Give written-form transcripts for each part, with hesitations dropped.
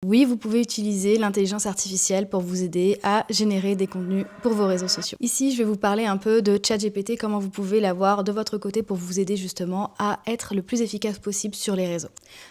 Oui, vous pouvez utiliser l'intelligence artificielle pour vous aider à générer des contenus pour vos réseaux sociaux. Ici, je vais vous parler un peu de ChatGPT, comment vous pouvez l'avoir de votre côté pour vous aider justement à être le plus efficace possible sur les réseaux.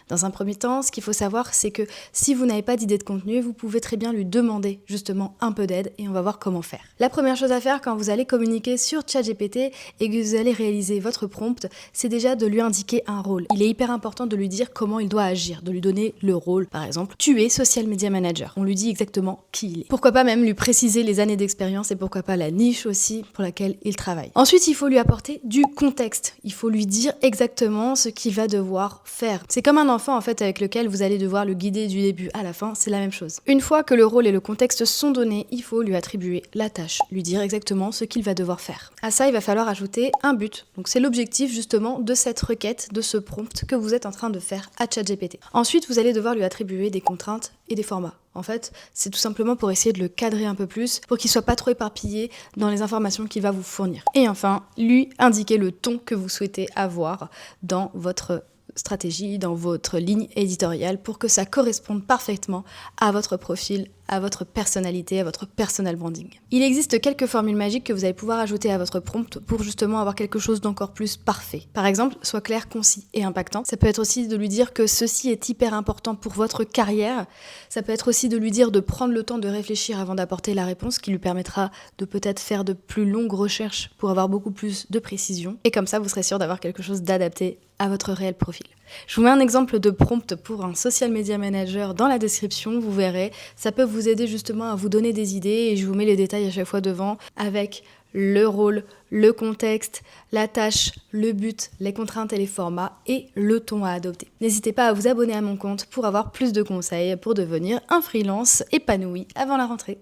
Dans un premier temps, ce qu'il faut savoir, c'est que si vous n'avez pas d'idée de contenu, vous pouvez très bien lui demander justement un peu d'aide et on va voir comment faire. La première chose à faire quand vous allez communiquer sur ChatGPT et que vous allez réaliser votre prompt, c'est déjà de lui indiquer un rôle. Il est hyper important de lui dire comment il doit agir, de lui donner le rôle. Par exemple, tu es social media manager. On lui dit exactement qui il est. Pourquoi pas même lui préciser les années d'expérience et pourquoi pas la niche aussi pour laquelle il travaille. Ensuite, il faut lui apporter du contexte. Il faut lui dire exactement ce qu'il va devoir faire. C'est comme un enfant en fait avec lequel vous allez devoir le guider du début à la fin, c'est la même chose. Une fois que le rôle et le contexte sont donnés, il faut lui attribuer la tâche, lui dire exactement ce qu'il va devoir faire. À ça, il va falloir ajouter un but. Donc c'est l'objectif justement de cette requête, de ce prompt que vous êtes en train de faire à ChatGPT. Ensuite, vous allez devoir lui attribuer des contraintes et des formats. En fait, c'est tout simplement pour essayer de le cadrer un peu plus, pour qu'il soit pas trop éparpillé dans les informations qu'il va vous fournir. Et enfin, lui indiquer le ton que vous souhaitez avoir dans votre stratégie, dans votre ligne éditoriale pour que ça corresponde parfaitement à votre profil, à votre personnalité, à votre personal branding. Il existe quelques formules magiques que vous allez pouvoir ajouter à votre prompt pour justement avoir quelque chose d'encore plus parfait. Par exemple, soit clair, concis et impactant. Ça peut être aussi de lui dire que ceci est hyper important pour votre carrière. Ça peut être aussi de lui dire de prendre le temps de réfléchir avant d'apporter la réponse, qui lui permettra de peut-être faire de plus longues recherches pour avoir beaucoup plus de précision. Et comme ça, vous serez sûr d'avoir quelque chose d'adapté à votre réel profil. Je vous mets un exemple de prompt pour un social media manager dans la description, vous verrez. Ça peut vous aider justement à vous donner des idées et je vous mets les détails à chaque fois devant avec le rôle, le contexte, la tâche, le but, les contraintes et les formats et le ton à adopter. N'hésitez pas à vous abonner à mon compte pour avoir plus de conseils pour devenir un freelance épanoui avant la rentrée.